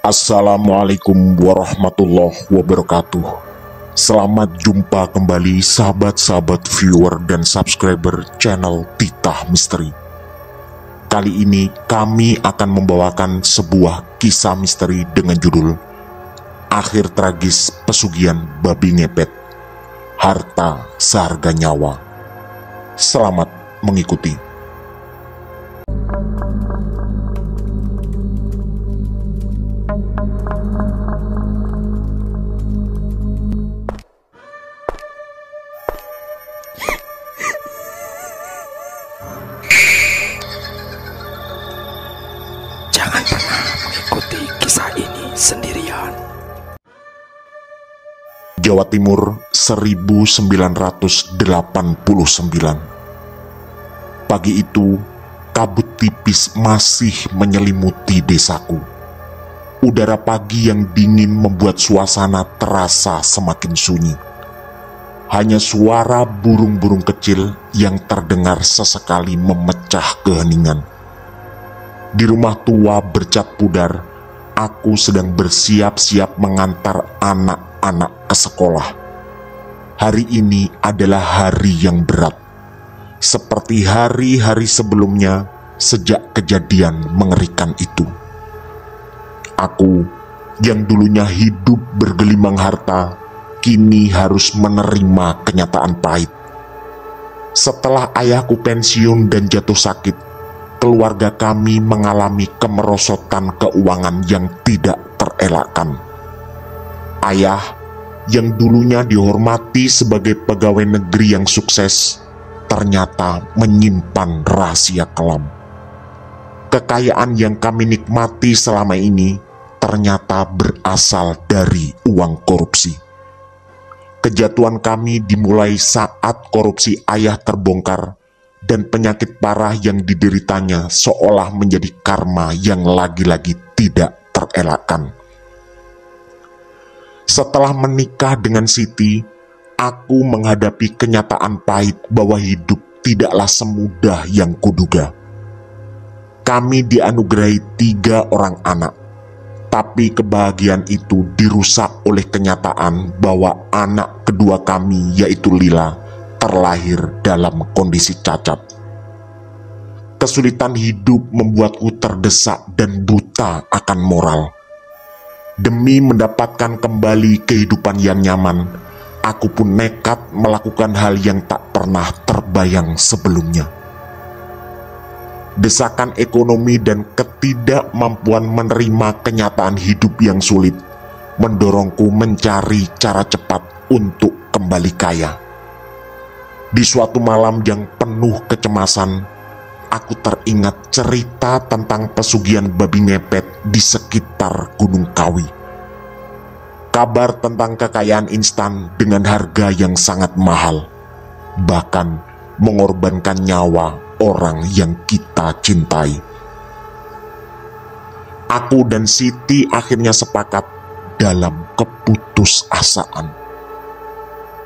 Assalamualaikum warahmatullahi wabarakatuh. Selamat jumpa kembali sahabat-sahabat viewer dan subscriber channel Titah Misteri. Kali ini kami akan membawakan sebuah kisah misteri dengan judul Akhir Tragis Pesugihan Babi Ngepet, Harta Seharga Nyawa. Selamat mengikuti. Jangan pernah mengikuti kisah ini sendirian. Jawa Timur 1989. Pagi itu, kabut tipis masih menyelimuti desaku. Udara pagi yang dingin membuat suasana terasa semakin sunyi. Hanya suara burung-burung kecil yang terdengar sesekali memecah keheningan. Di rumah tua bercat pudar, aku sedang bersiap-siap mengantar anak-anak ke sekolah. Hari ini adalah hari yang berat. Seperti hari-hari sebelumnya sejak kejadian mengerikan itu. Aku yang dulunya hidup bergelimang harta, kini harus menerima kenyataan pahit. Setelah ayahku pensiun dan jatuh sakit, keluarga kami mengalami kemerosotan keuangan yang tidak terelakkan. Ayah yang dulunya dihormati sebagai pegawai negeri yang sukses, ternyata menyimpan rahasia kelam. Kekayaan yang kami nikmati selama ini ternyata berasal dari uang korupsi. Kejatuhan kami dimulai saat korupsi ayah terbongkar, dan penyakit parah yang dideritanya seolah menjadi karma yang lagi-lagi tidak terelakkan. Setelah menikah dengan Siti, aku menghadapi kenyataan pahit bahwa hidup tidaklah semudah yang kuduga. Kami dianugerahi 3 orang anak, tapi kebahagiaan itu dirusak oleh kenyataan bahwa anak kedua kami, yaitu Lila, terlahir dalam kondisi cacat. Kesulitan hidup membuatku terdesak dan buta akan moral. Demi mendapatkan kembali kehidupan yang nyaman, aku pun nekat melakukan hal yang tak pernah terbayang sebelumnya. Desakan ekonomi dan ketidakmampuan menerima kenyataan hidup yang sulit mendorongku mencari cara cepat untuk kembali kaya. Di suatu malam yang penuh kecemasan, aku teringat cerita tentang pesugihan babi ngepet di sekitar Gunung Kawi. Kabar tentang kekayaan instan dengan harga yang sangat mahal, bahkan mengorbankan nyawa orang yang kita cintai. Aku dan Siti akhirnya sepakat dalam keputusasaan.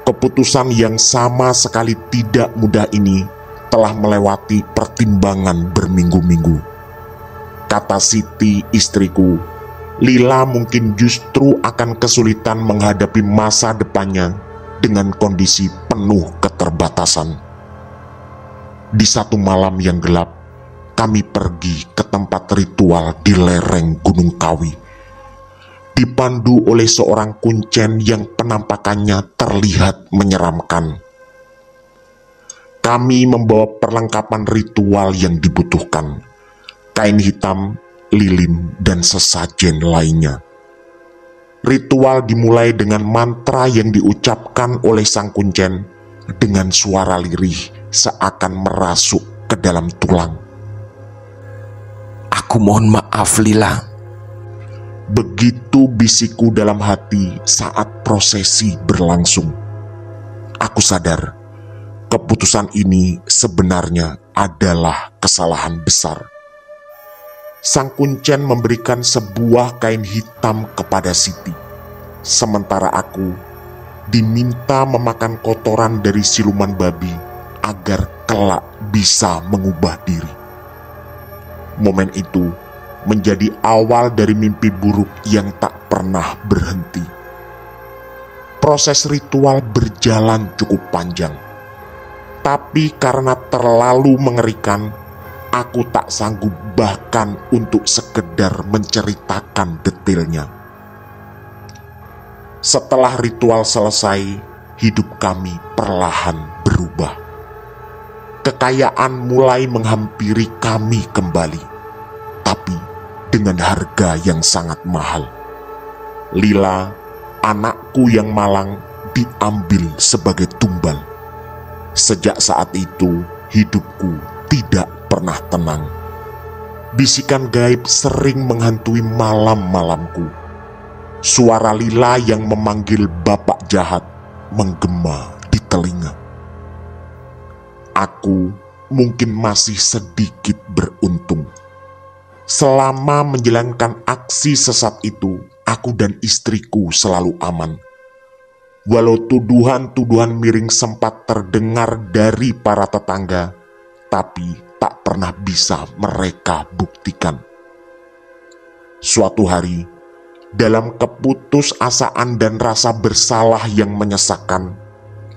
Keputusan yang sama sekali tidak mudah ini telah melewati pertimbangan berminggu-minggu. Kata Siti, istriku, Lila mungkin justru akan kesulitan menghadapi masa depannya dengan kondisi penuh keterbatasan. Di satu malam yang gelap, kami pergi ke tempat ritual di lereng Gunung Kawi. Dipandu oleh seorang kuncen yang penampakannya terlihat menyeramkan. Kami membawa perlengkapan ritual yang dibutuhkan, kain hitam, lilin, dan sesajen lainnya. Ritual dimulai dengan mantra yang diucapkan oleh sang kuncen dengan suara lirih seakan merasuk ke dalam tulang. Aku mohon maaf, Lila. Begitu bisikku dalam hati saat prosesi berlangsung. Aku sadar, keputusan ini sebenarnya adalah kesalahan besar. Sang kuncen memberikan sebuah kain hitam kepada Siti, sementara aku diminta memakan kotoran dari siluman babi agar kelak bisa mengubah diri. Momen itu menjadi awal dari mimpi buruk yang tak pernah berhenti. Proses ritual berjalan cukup panjang, tapi karena terlalu mengerikan, aku tak sanggup bahkan untuk sekedar menceritakan detailnya. Setelah ritual selesai, hidup kami perlahan berubah. Kekayaan mulai menghampiri kami kembali, tapi dengan harga yang sangat mahal. Lila, anakku yang malang, diambil sebagai tumbal. Sejak saat itu, hidupku tidak pernah tenang. Bisikan gaib sering menghantui malam-malamku. Suara Lila yang memanggil bapak jahat menggema di telinga. Aku mungkin masih sedikit beruntung. Selama menjalankan aksi sesat itu, aku dan istriku selalu aman. Walau tuduhan-tuduhan miring sempat terdengar dari para tetangga, tapi tak pernah bisa mereka buktikan. Suatu hari, dalam keputusasaan dan rasa bersalah yang menyesakkan,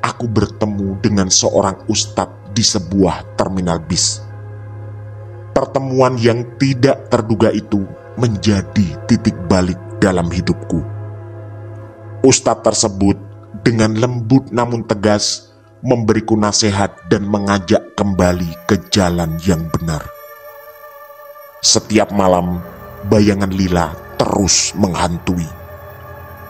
aku bertemu dengan seorang ustadz di sebuah terminal bis. Pertemuan yang tidak terduga itu menjadi titik balik dalam hidupku. Ustadz tersebut dengan lembut namun tegas memberiku nasihat dan mengajak kembali ke jalan yang benar. Setiap malam, bayangan Lila terus menghantui.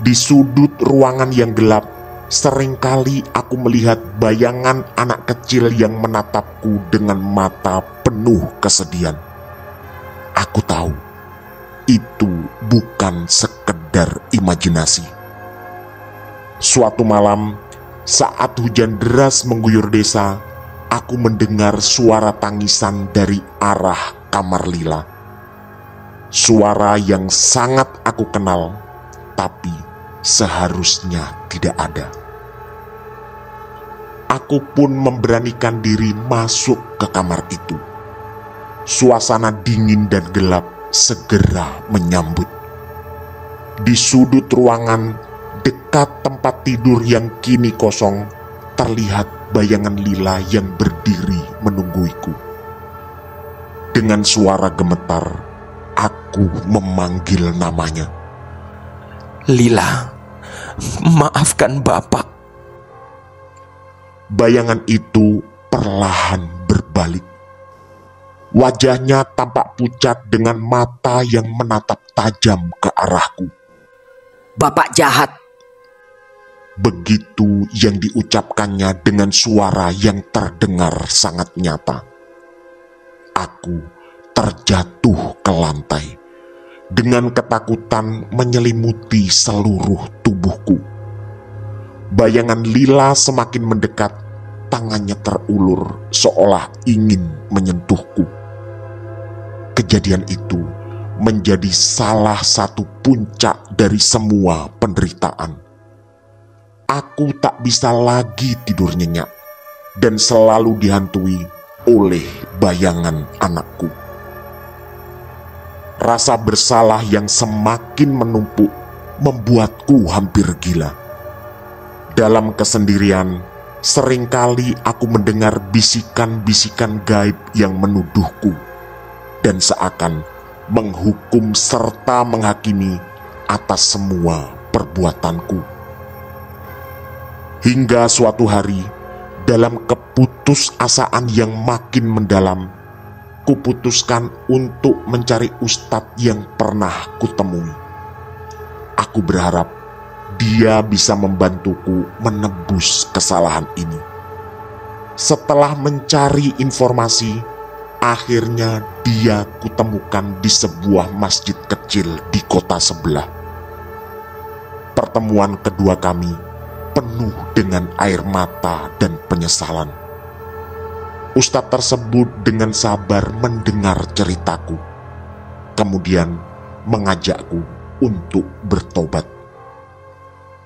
Di sudut ruangan yang gelap, seringkali aku melihat bayangan anak kecil yang menatapku dengan mata penuh kesedihan. Aku tahu itu bukan sekedar imajinasi. Suatu malam, saat hujan deras mengguyur desa, aku mendengar suara tangisan dari arah kamar Lila. Suara yang sangat aku kenal, tapi seharusnya tidak ada. Aku pun memberanikan diri masuk ke kamar itu. Suasana dingin dan gelap segera menyambut. Di sudut ruangan, dekat tempat tidur yang kini kosong, terlihat bayangan Lila yang berdiri menungguiku. Dengan suara gemetar, aku memanggil namanya. Lila, maafkan Bapak. Bayangan itu perlahan berbalik. Wajahnya tampak pucat dengan mata yang menatap tajam ke arahku. Bapak jahat. Begitu yang diucapkannya dengan suara yang terdengar sangat nyata. Aku terjatuh ke lantai. Dengan ketakutan menyelimuti seluruh tubuhku. Bayangan Lila semakin mendekat, tangannya terulur seolah ingin menyentuhku. Kejadian itu menjadi salah satu puncak dari semua penderitaan. Aku tak bisa lagi tidur nyenyak dan selalu dihantui oleh bayangan anakku. Rasa bersalah yang semakin menumpuk membuatku hampir gila. Dalam kesendirian, seringkali aku mendengar bisikan-bisikan gaib yang menuduhku dan seakan menghukum serta menghakimi atas semua perbuatanku. Hingga suatu hari, dalam keputusasaan yang makin mendalam, kuputuskan untuk mencari ustadz yang pernah kutemui. Aku berharap dia bisa membantuku menebus kesalahan ini. Setelah mencari informasi, akhirnya dia kutemukan di sebuah masjid kecil di kota sebelah. Pertemuan kedua kami penuh dengan air mata dan penyesalan. Ustadz tersebut dengan sabar mendengar ceritaku, kemudian mengajakku untuk bertobat.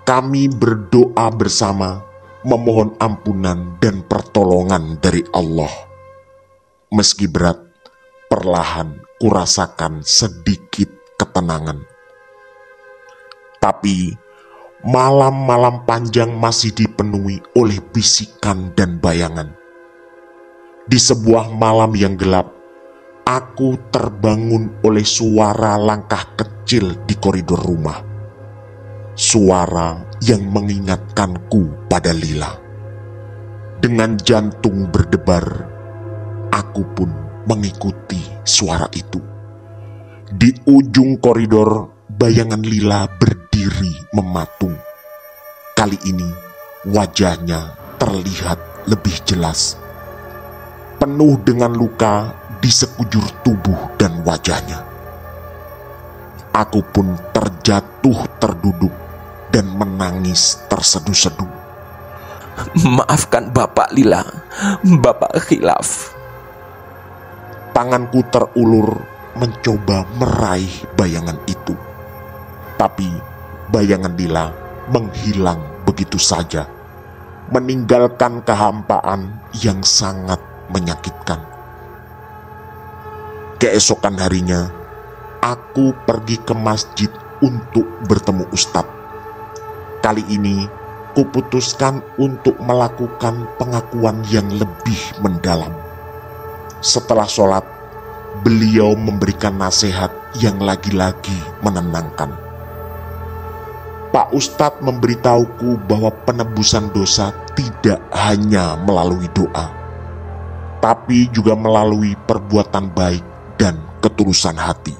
Kami berdoa bersama, memohon ampunan dan pertolongan dari Allah. Meski berat, perlahan kurasakan sedikit ketenangan. Tapi malam-malam panjang masih dipenuhi oleh bisikan dan bayangan. Di sebuah malam yang gelap, aku terbangun oleh suara langkah kecil di koridor rumah. Suara yang mengingatkanku pada Lila. Dengan jantung berdebar, aku pun mengikuti suara itu. Di ujung koridor, bayangan Lila berdiri mematung. Kali ini wajahnya terlihat lebih jelas, penuh dengan luka di sekujur tubuh dan wajahnya. Aku pun terjatuh terduduk dan menangis terseduh-seduh. Maafkan Bapak Lila, Bapak khilaf. Tanganku terulur mencoba meraih bayangan itu. Tapi bayangan Lila menghilang begitu saja, meninggalkan kehampaan yang sangat menyakitkan. Keesokan harinya, aku pergi ke masjid untuk bertemu Ustadz. Kali ini, kuputuskan untuk melakukan pengakuan yang lebih mendalam. Setelah sholat, beliau memberikan nasihat yang lagi-lagi menenangkan. Pak Ustadz memberitahuku bahwa penebusan dosa tidak hanya melalui doa, tapi juga melalui perbuatan baik dan ketulusan hati.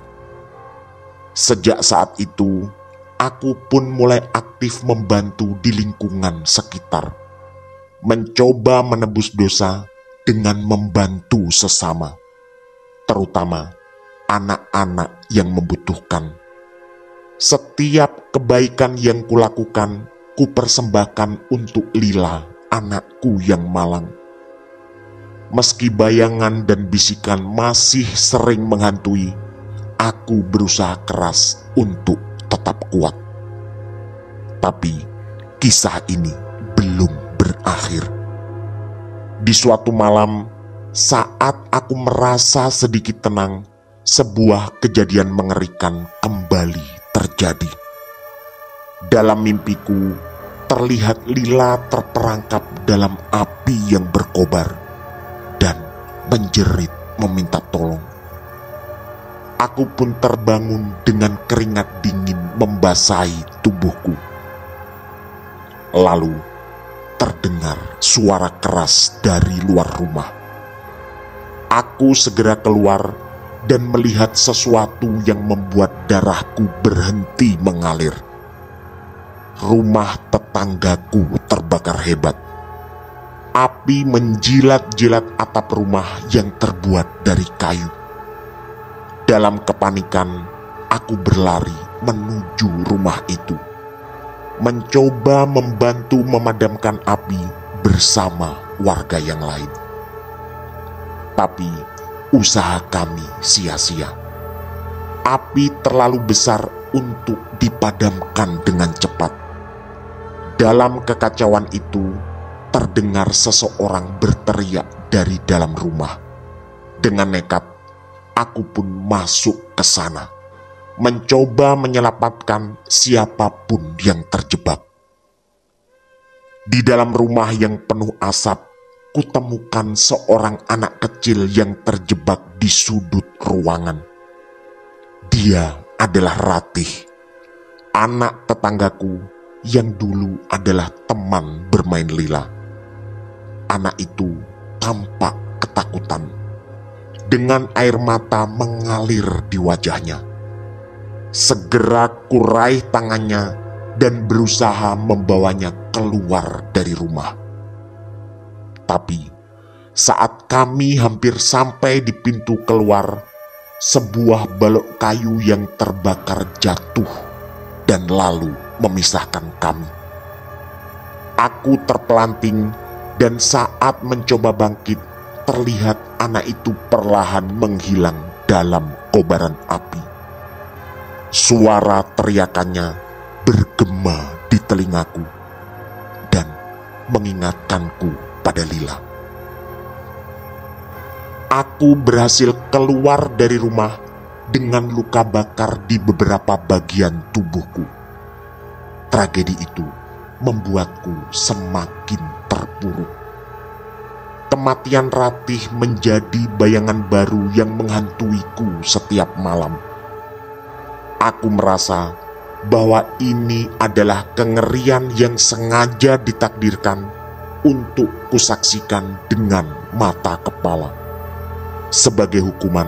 Sejak saat itu, aku pun mulai aktif membantu di lingkungan sekitar, mencoba menebus dosa dengan membantu sesama, terutama anak-anak yang membutuhkan. Setiap kebaikan yang kulakukan, kupersembahkan untuk Lila, anakku yang malang. Meski bayangan dan bisikan masih sering menghantui, aku berusaha keras untuk tetap kuat. Tapi kisah ini belum berakhir. Di suatu malam, saat aku merasa sedikit tenang, sebuah kejadian mengerikan kembali terjadi. Dalam mimpiku, terlihat Lila terperangkap dalam api yang berkobar dan menjerit meminta tolong. Aku pun terbangun dengan keringat dingin membasahi tubuhku. Lalu terdengar suara keras dari luar rumah. Aku segera keluar dan melihat sesuatu yang membuat darahku berhenti mengalir. Rumah tetanggaku terbakar hebat. Api menjilat-jilat atap rumah yang terbuat dari kayu. Dalam kepanikan, aku berlari menuju rumah itu, mencoba membantu memadamkan api bersama warga yang lain. Tapi usaha kami sia-sia. Api terlalu besar untuk dipadamkan dengan cepat. Dalam kekacauan itu, terdengar seseorang berteriak dari dalam rumah. Dengan nekat, aku pun masuk ke sana, mencoba menyelamatkan siapapun yang terjebak. Di dalam rumah yang penuh asap, kutemukan seorang anak kecil yang terjebak di sudut ruangan. Dia adalah Ratih, anak tetanggaku yang dulu adalah teman bermain Lila. Anak itu tampak ketakutan, dengan air mata mengalir di wajahnya. Segera kuraih tangannya dan berusaha membawanya keluar dari rumah. Tapi saat kami hampir sampai di pintu keluar, sebuah balok kayu yang terbakar jatuh dan lalu memisahkan kami. Aku terpelanting dan saat mencoba bangkit, terlihat anak itu perlahan menghilang dalam kobaran api. Suara teriakannya bergema di telingaku dan mengingatkanku pada Lila. Aku berhasil keluar dari rumah dengan luka bakar di beberapa bagian tubuhku. Tragedi itu membuatku semakin terpuruk. Kematian Ratih menjadi bayangan baru yang menghantuiku setiap malam. Aku merasa bahwa ini adalah kengerian yang sengaja ditakdirkan untuk kusaksikan dengan mata kepala sebagai hukuman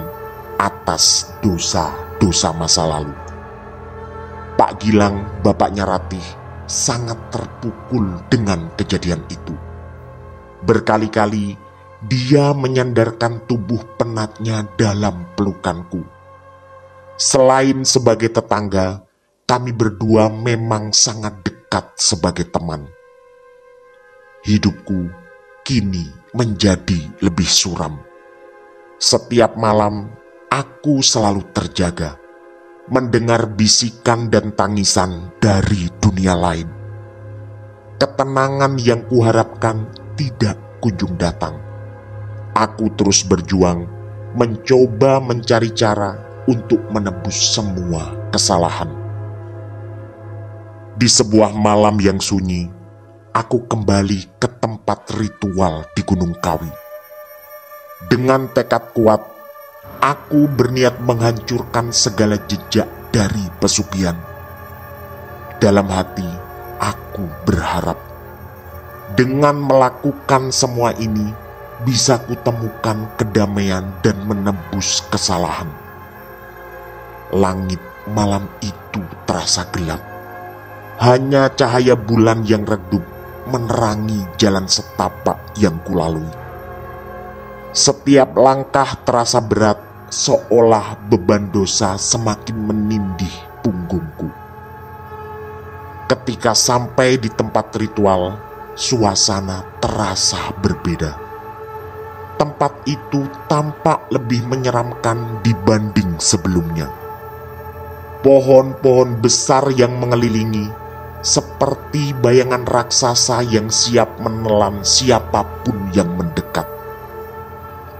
atas dosa-dosa masa lalu. Pak Gilang, bapaknya Ratih, sangat terpukul dengan kejadian itu. Berkali-kali dia menyandarkan tubuh penatnya dalam pelukanku. Selain sebagai tetangga, kami berdua memang sangat dekat sebagai teman. Hidupku kini menjadi lebih suram. Setiap malam aku selalu terjaga, mendengar bisikan dan tangisan dari dunia lain. Ketenangan yang kuharapkan tidak kunjung datang. Aku terus berjuang, mencoba mencari cara untuk menebus semua kesalahan. Di sebuah malam yang sunyi, aku kembali ke tempat ritual di Gunung Kawi. Dengan tekad kuat, aku berniat menghancurkan segala jejak dari pesugihan. Dalam hati, aku berharap dengan melakukan semua ini bisa kutemukan kedamaian dan menebus kesalahan. Langit malam itu terasa gelap. Hanya cahaya bulan yang redup menerangi jalan setapak yang kulalui. Setiap langkah terasa berat, seolah beban dosa semakin menindih punggungku. Ketika sampai di tempat ritual, suasana terasa berbeda. Tempat itu tampak lebih menyeramkan dibanding sebelumnya. Pohon-pohon besar yang mengelilingi seperti bayangan raksasa yang siap menelan siapapun yang mendekat.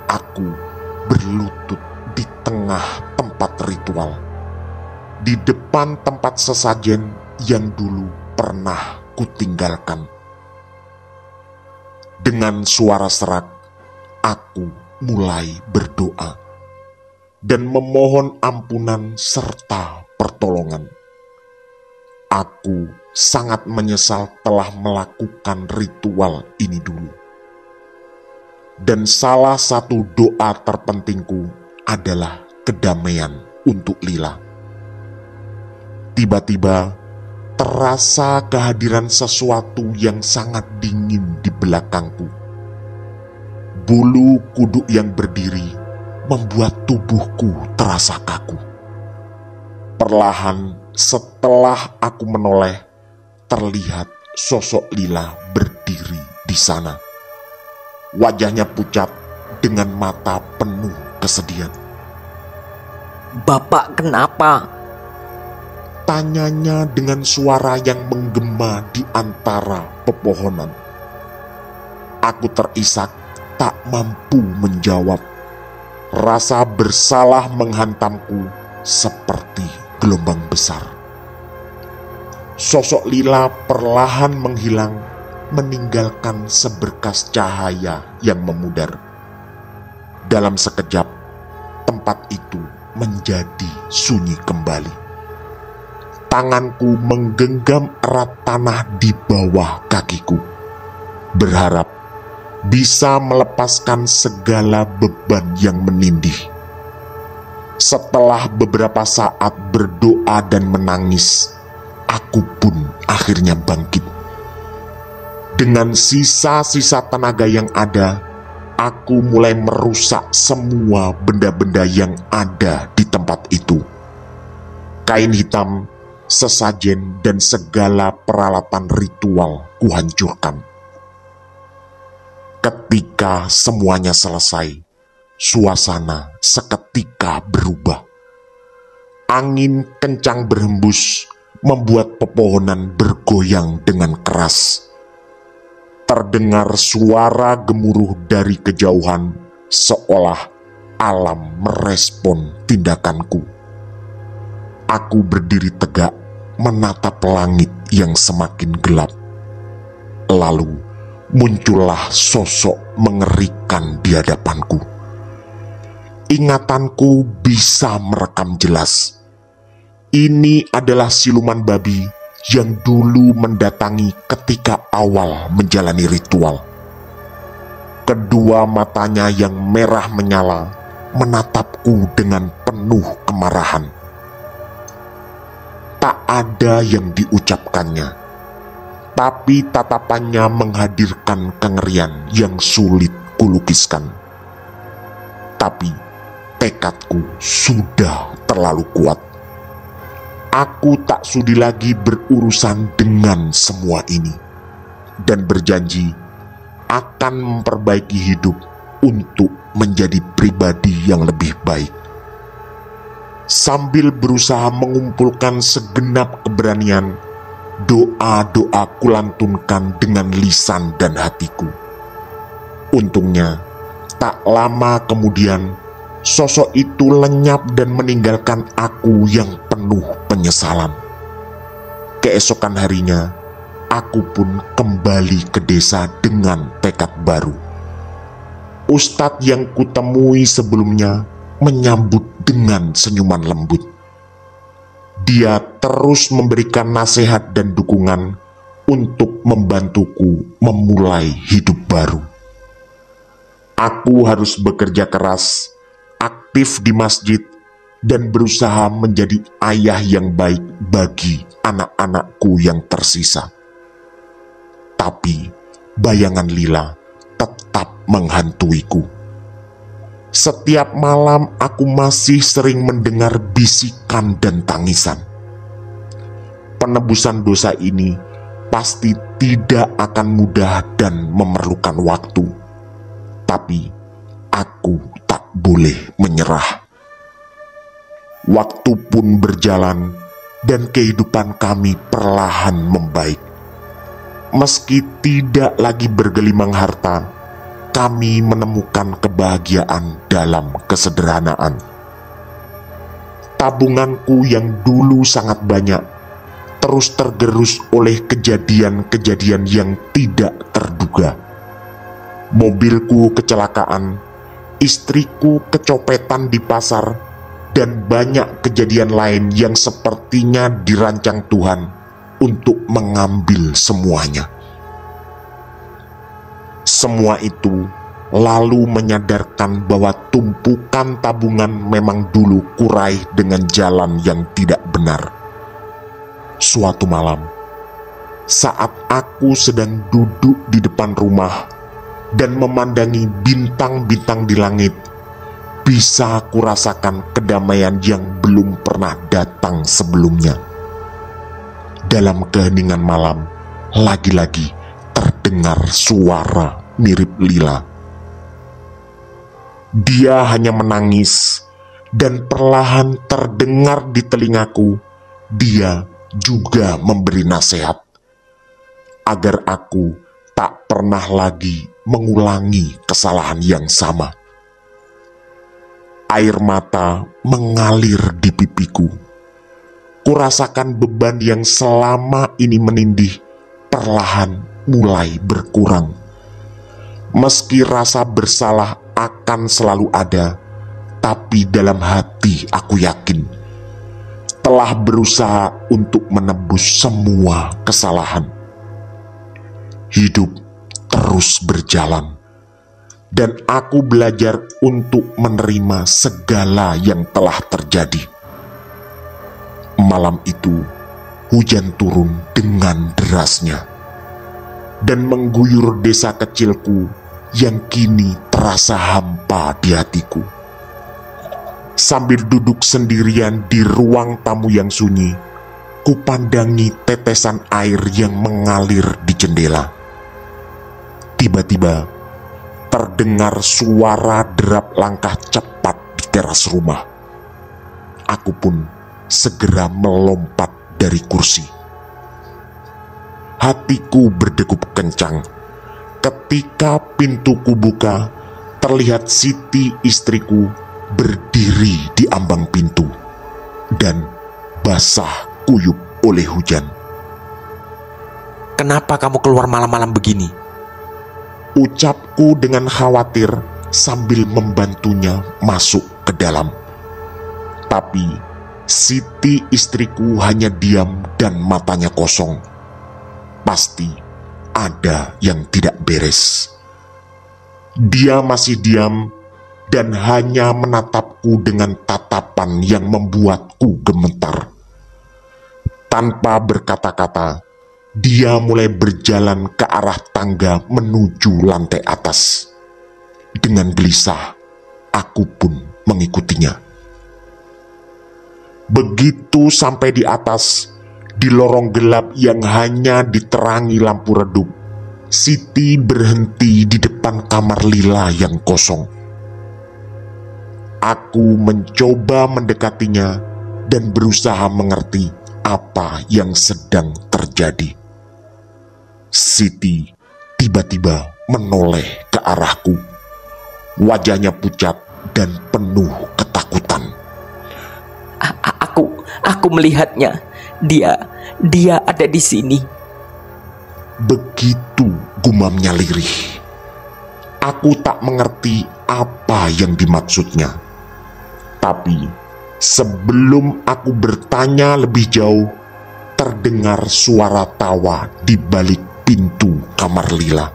Aku berlutut di tengah tempat ritual, di depan tempat sesajen yang dulu pernah kutinggalkan. Dengan suara serak, aku mulai berdoa dan memohon ampunan serta pertolongan. Aku sangat menyesal telah melakukan ritual ini dulu. Dan salah satu doa terpentingku adalah kedamaian untuk Lila. Tiba-tiba terasa kehadiran sesuatu yang sangat dingin di belakangku. Bulu kuduk yang berdiri membuat tubuhku terasa kaku. Perlahan setelah aku menoleh, terlihat sosok Lila berdiri di sana. Wajahnya pucat dengan mata penuh kesedihan. "Bapak kenapa?" Tanyanya dengan suara yang menggema di antara pepohonan. Aku terisak, tak mampu menjawab. Rasa bersalah menghantamku seperti gelombang besar. Sosok Lila perlahan menghilang, meninggalkan seberkas cahaya yang memudar. Dalam sekejap, tempat itu menjadi sunyi kembali. Tanganku menggenggam erat tanah di bawah kakiku, berharap bisa melepaskan segala beban yang menindih. Setelah beberapa saat berdoa dan menangis, aku pun akhirnya bangkit. Dengan sisa-sisa tenaga yang ada, aku mulai merusak semua benda-benda yang ada di tempat itu. Kain hitam, sesajen, dan segala peralatan ritual kuhancurkan. Ketika semuanya selesai, suasana seketika berubah. Angin kencang berhembus, membuat pepohonan bergoyang dengan keras. Terdengar suara gemuruh dari kejauhan, seolah alam merespon tindakanku. Aku berdiri tegak menatap langit yang semakin gelap. Lalu muncullah sosok mengerikan di hadapanku. Ingatanku bisa merekam jelas. Ini adalah siluman babi yang dulu mendatangi ketika awal menjalani ritual. Kedua matanya yang merah menyala menatapku dengan penuh kemarahan. Tak ada yang diucapkannya, tapi tatapannya menghadirkan kengerian yang sulit kulukiskan. Tapi tekadku sudah terlalu kuat. Aku tak sudi lagi berurusan dengan semua ini, dan berjanji akan memperbaiki hidup untuk menjadi pribadi yang lebih baik. Sambil berusaha mengumpulkan segenap keberanian, doa-doa kulantunkan dengan lisan dan hatiku. Untungnya, tak lama kemudian, sosok itu lenyap dan meninggalkan aku yang penuh penyesalan. Keesokan harinya, aku pun kembali ke desa dengan tekad baru. Ustadz yang kutemui sebelumnya menyambut dengan senyuman lembut. Dia terus memberikan nasihat dan dukungan untuk membantuku memulai hidup baru. Aku harus bekerja keras, aktif di masjid, dan berusaha menjadi ayah yang baik bagi anak-anakku yang tersisa. Tapi bayangan Lila tetap menghantuiku. Setiap malam aku masih sering mendengar bisikan dan tangisan. Penebusan dosa ini pasti tidak akan mudah dan memerlukan waktu. Tapi aku tak boleh menyerah. Waktu pun berjalan dan kehidupan kami perlahan membaik. Meski tidak lagi bergelimang harta, kami menemukan kebahagiaan dalam kesederhanaan. Tabunganku yang dulu sangat banyak terus tergerus oleh kejadian-kejadian yang tidak terduga. Mobilku kecelakaan, istriku kecopetan di pasar, dan banyak kejadian lain yang sepertinya dirancang Tuhan untuk mengambil semuanya. Semua itu lalu menyadarkan bahwa tumpukan tabungan memang dulu kurai dengan jalan yang tidak benar. Suatu malam, saat aku sedang duduk di depan rumah dan memandangi bintang-bintang di langit, bisa kurasakan kedamaian yang belum pernah datang sebelumnya. Dalam keheningan malam, lagi-lagi terdengar suara mirip Lila. Dia hanya menangis, dan perlahan terdengar di telingaku, dia juga memberi nasihat agar aku tak pernah lagi mengulangi kesalahan yang sama. Air mata mengalir di pipiku. Kurasakan beban yang selama ini menindih perlahan mulai berkurang. Meski rasa bersalah akan selalu ada, tapi dalam hati aku yakin telah berusaha untuk menebus semua kesalahan. Hidup terus berjalan, dan aku belajar untuk menerima segala yang telah terjadi. Malam itu, hujan turun dengan derasnya dan mengguyur desa kecilku yang kini terasa hampa di hatiku. Sambil duduk sendirian di ruang tamu yang sunyi, kupandangi tetesan air yang mengalir di jendela. Tiba-tiba, terdengar suara derap langkah cepat di teras rumah. Aku pun segera melompat dari kursi. Hatiku berdegup kencang. Ketika pintuku buka, terlihat Siti istriku berdiri di ambang pintu dan basah kuyup oleh hujan. Kenapa kamu keluar malam-malam begini? Ucapku dengan khawatir sambil membantunya masuk ke dalam. Tapi Siti istriku hanya diam dan matanya kosong. Pasti ada yang tidak beres. Dia masih diam dan hanya menatapku dengan tatapan yang membuatku gemetar. Tanpa berkata-kata, dia mulai berjalan ke arah tangga menuju lantai atas. Dengan gelisah, aku pun mengikutinya. Begitu sampai di atas, di lorong gelap yang hanya diterangi lampu redup, Siti berhenti di depan kamar Lila yang kosong. Aku mencoba mendekatinya dan berusaha mengerti apa yang sedang terjadi. Siti tiba-tiba menoleh ke arahku. Wajahnya pucat dan penuh ketakutan. Aku melihatnya. Dia ada di sini. Begitu gumamnya lirih. Aku tak mengerti apa yang dimaksudnya. Tapi sebelum aku bertanya lebih jauh, terdengar suara tawa di balik pintu kamar Lila.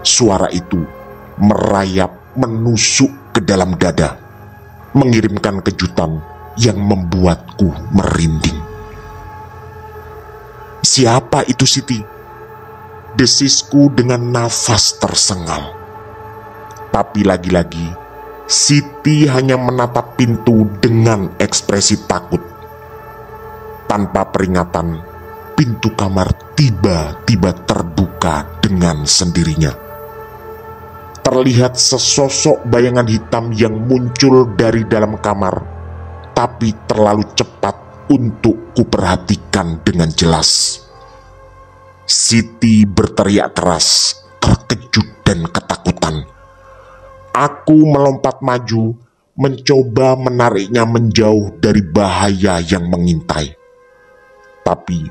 Suara itu merayap menusuk ke dalam dada, mengirimkan kejutan yang membuatku merinding. "Siapa itu, Siti?" desisku dengan nafas tersengal. Tapi lagi-lagi Siti hanya menatap pintu dengan ekspresi takut. Tanpa peringatan, pintu kamar tiba-tiba terbuka dengan sendirinya. Terlihat sesosok bayangan hitam yang muncul dari dalam kamar, tapi terlalu cepat untuk kuperhatikan dengan jelas. Siti berteriak keras, terkejut dan ketakutan. Aku melompat maju, mencoba menariknya menjauh dari bahaya yang mengintai. Tapi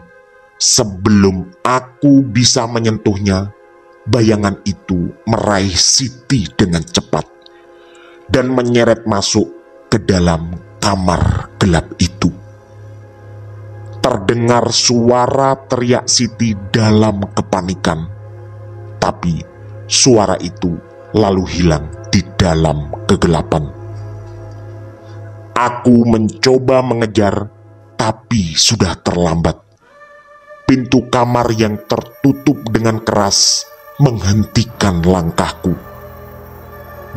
sebelum aku bisa menyentuhnya, bayangan itu meraih Siti dengan cepat dan menyeret masuk ke dalam kamar gelap itu. Terdengar suara teriak Siti dalam kepanikan, tapi suara itu lalu hilang di dalam kegelapan. Aku mencoba mengejar, tapi sudah terlambat. Pintu kamar yang tertutup dengan keras menghentikan langkahku.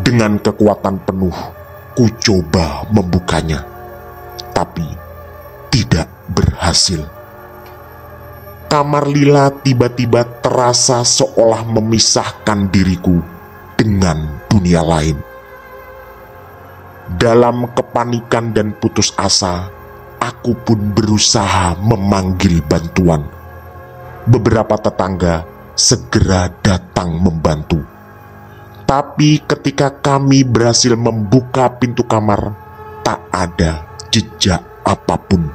Dengan kekuatan penuh, ku coba membukanya, tapi tidak berhasil. Kamar Lila tiba-tiba terasa seolah memisahkan diriku dengan dunia lain. Dalam kepanikan dan putus asa, aku pun berusaha memanggil bantuan. Beberapa tetangga segera datang membantu. Tapi ketika kami berhasil membuka pintu kamar, tak ada jejak apapun.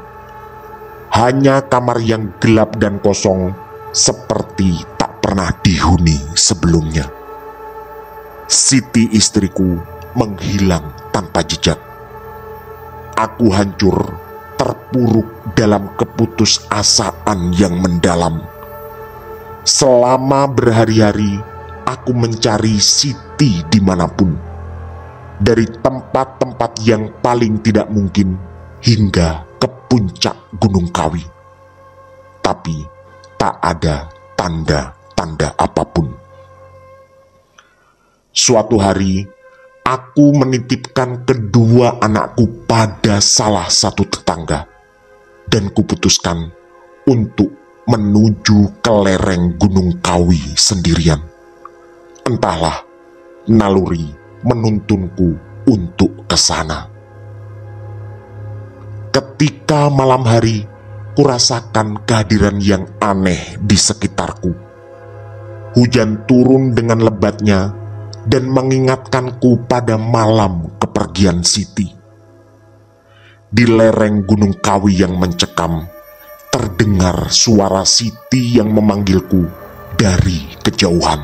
Hanya kamar yang gelap dan kosong, seperti tak pernah dihuni sebelumnya. Siti istriku menghilang tanpa jejak. Aku hancur, terpuruk dalam keputusasaan yang mendalam. Selama berhari-hari, aku mencari Siti dimanapun, dari tempat-tempat yang paling tidak mungkin hingga ke puncak Gunung Kawi. Tapi tak ada tanda-tanda apapun. Suatu hari, aku menitipkan kedua anakku pada salah satu tetangga, dan kuputuskan untuk menuju ke lereng Gunung Kawi sendirian. Entahlah, naluri menuntunku untuk ke sana. Ketika malam hari, kurasakan kehadiran yang aneh di sekitarku. Hujan turun dengan lebatnya dan mengingatkanku pada malam kepergian kepergian Siti. Di lereng Gunung Kawi yang mencekam, terdengar suara Siti yang memanggilku dari kejauhan.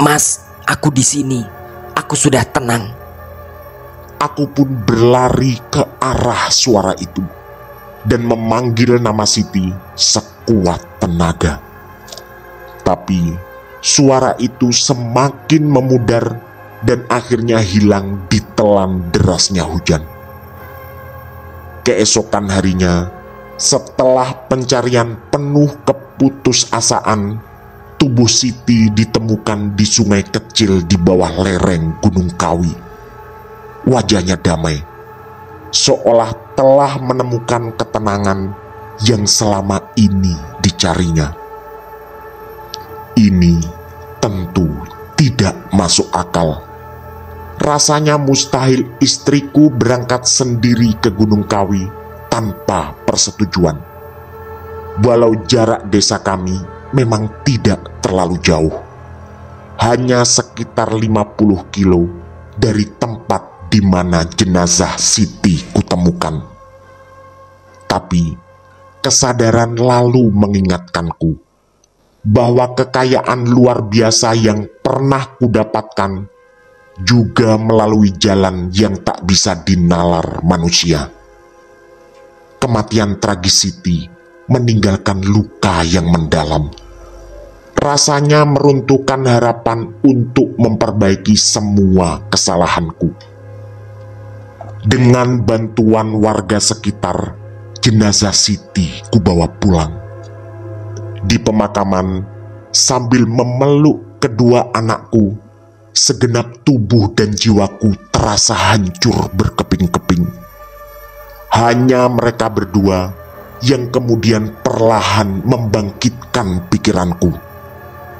"Mas, aku di sini. Aku sudah tenang." Aku pun berlari ke arah suara itu dan memanggil nama Siti sekuat tenaga. Tapi suara itu semakin memudar dan akhirnya hilang ditelan derasnya hujan. Keesokan harinya, setelah pencarian penuh keputusasaan, tubuh Siti ditemukan di sungai kecil di bawah lereng Gunung Kawi. Wajahnya damai, seolah telah menemukan ketenangan yang selama ini dicarinya. Ini tentu tidak masuk akal. Rasanya mustahil istriku berangkat sendiri ke Gunung Kawi tanpa persetujuan. Walau jarak desa kami memang tidak terlalu jauh, hanya sekitar 50 kilo dari tempat di mana jenazah Siti kutemukan. Tapi kesadaran lalu mengingatkanku bahwa kekayaan luar biasa yang pernah kudapatkan juga melalui jalan yang tak bisa dinalar manusia. Kematian tragis Siti meninggalkan luka yang mendalam. Rasanya meruntuhkan harapan untuk memperbaiki semua kesalahanku. Dengan bantuan warga sekitar, jenazah Siti kubawa pulang. Di pemakaman, sambil memeluk kedua anakku, segenap tubuh dan jiwaku terasa hancur berkeping-keping. Hanya mereka berdua yang kemudian perlahan membangkitkan pikiranku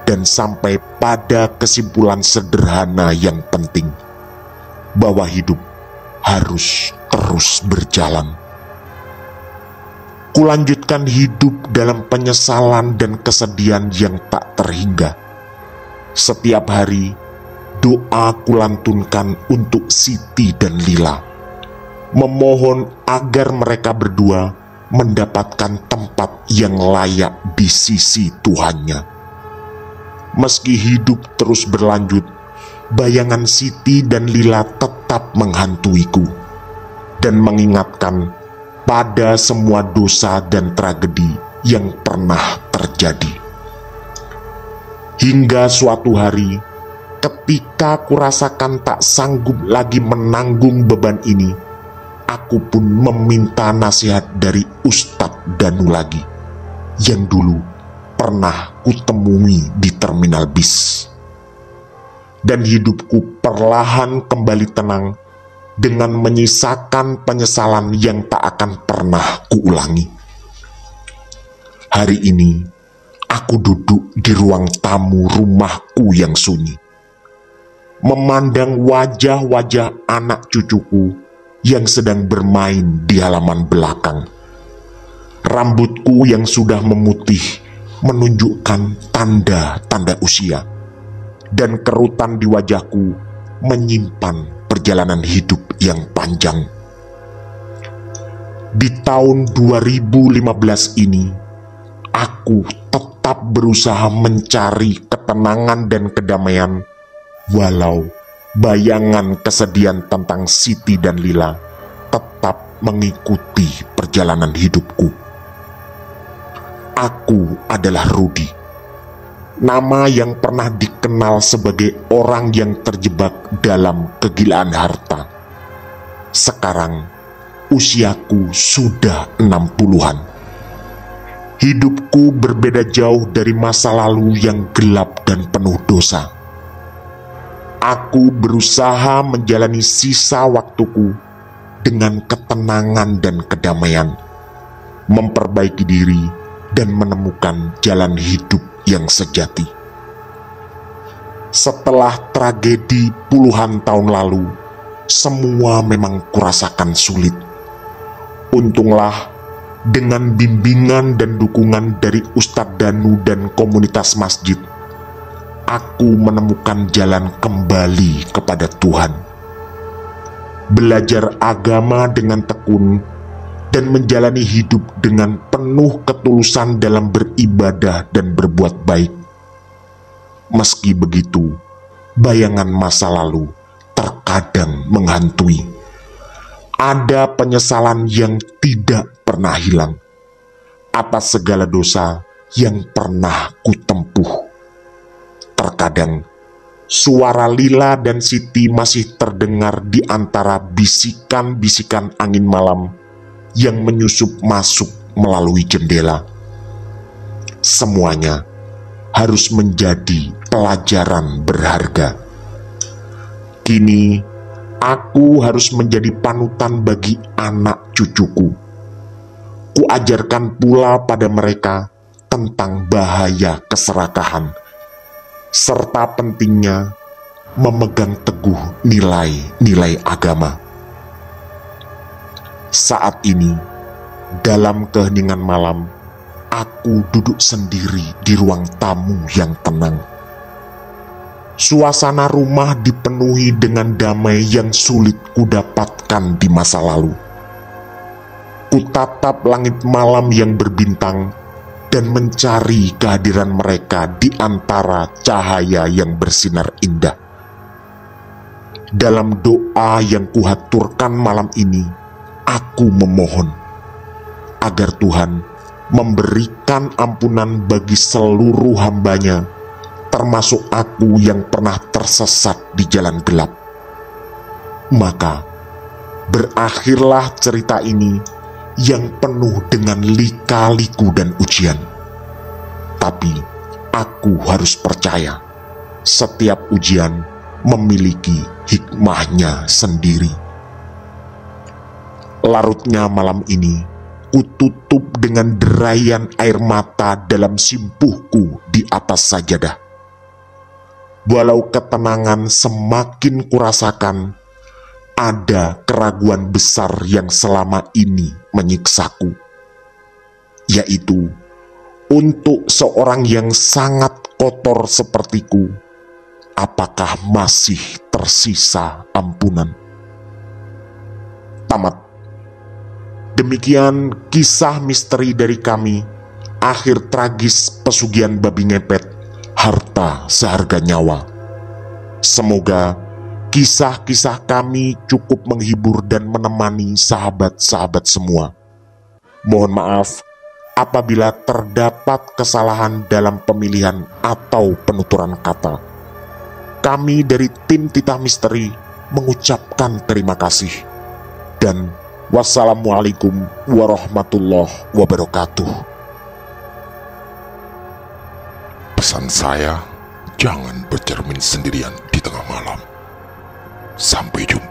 dan sampai pada kesimpulan sederhana yang penting, bahwa hidup harus terus berjalan. Kulanjutkan hidup dalam penyesalan dan kesedihan yang tak terhingga. Setiap hari, doa kulantunkan untuk Siti dan Lila, memohon agar mereka berdua mendapatkan tempat yang layak di sisi Tuhannya. Meski hidup terus berlanjut, bayangan Siti dan Lila tetap menghantuiku dan mengingatkan pada semua dosa dan tragedi yang pernah terjadi. Hingga suatu hari, ketika kurasakan tak sanggup lagi menanggung beban ini, aku pun meminta nasihat dari Ustadz Danu lagi, yang dulu pernah kutemui di terminal bis. Dan hidupku perlahan kembali tenang dengan menyisakan penyesalan yang tak akan pernah kuulangi. Hari ini, aku duduk di ruang tamu rumahku yang sunyi, memandang wajah-wajah anak cucuku yang sedang bermain di halaman belakang. Rambutku yang sudah memutih menunjukkan tanda-tanda usia, dan kerutan di wajahku menyimpan perjalanan hidup yang panjang. Di tahun 2015 ini, aku tetap berusaha mencari ketenangan dan kedamaian, walau bayangan kesedihan tentang Siti dan Lila tetap mengikuti perjalanan hidupku. Aku adalah Rudi, nama yang pernah dikenal sebagai orang yang terjebak dalam kegilaan harta. Sekarang usiaku sudah 60-an. Hidupku berbeda jauh dari masa lalu yang gelap dan penuh dosa. Aku berusaha menjalani sisa waktuku dengan ketenangan dan kedamaian, memperbaiki diri dan menemukan jalan hidup yang sejati. Setelah tragedi puluhan tahun lalu, semua memang kurasakan sulit. Untunglah, dengan bimbingan dan dukungan dari Ustadz Danu dan komunitas masjid, aku menemukan jalan kembali kepada Tuhan. belajar agama dengan tekun, dan menjalani hidup dengan penuh ketulusan dalam beribadah dan berbuat baik. Meski begitu, bayangan masa lalu terkadang menghantui. Ada penyesalan yang tidak pernah hilang atas segala dosa yang pernah kutempuh. Terkadang suara Lila dan Siti masih terdengar di antara bisikan-bisikan angin malam yang menyusup masuk melalui jendela. Semuanya harus menjadi pelajaran berharga. Kini aku harus menjadi panutan bagi anak cucuku. Kuajarkan pula pada mereka tentang bahaya keserakahan, serta pentingnya memegang teguh nilai-nilai agama. Saat ini, dalam keheningan malam, aku duduk sendiri di ruang tamu yang tenang. Suasana rumah dipenuhi dengan damai yang sulit kudapatkan di masa lalu. Kutatap langit malam yang berbintang dan mencari kehadiran mereka di antara cahaya yang bersinar indah. Dalam doa yang kuhaturkan malam ini, aku memohon agar Tuhan memberikan ampunan bagi seluruh hamba-Nya, termasuk aku yang pernah tersesat di jalan gelap. Maka berakhirlah cerita ini yang penuh dengan lika-liku dan ujian. Tapi aku harus percaya, setiap ujian memiliki hikmahnya sendiri. Larutnya malam ini, kututup dengan derayan air mata dalam simpuhku di atas sajadah. Walau ketenangan semakin kurasakan, ada keraguan besar yang selama ini menyiksaku, yaitu untuk seorang yang sangat kotor sepertiku, apakah masih tersisa ampunan? Tamat. Demikian kisah misteri dari kami, akhir tragis pesugihan babi ngepet, harta seharga nyawa. Semoga kisah-kisah kami cukup menghibur dan menemani sahabat-sahabat semua. Mohon maaf apabila terdapat kesalahan dalam pemilihan atau penuturan kata. Kami dari tim Titah Misteri mengucapkan terima kasih. Dan wassalamualaikum warahmatullahi wabarakatuh. Pesan saya, jangan bercermin sendirian di tengah malam. Sampai jumpa.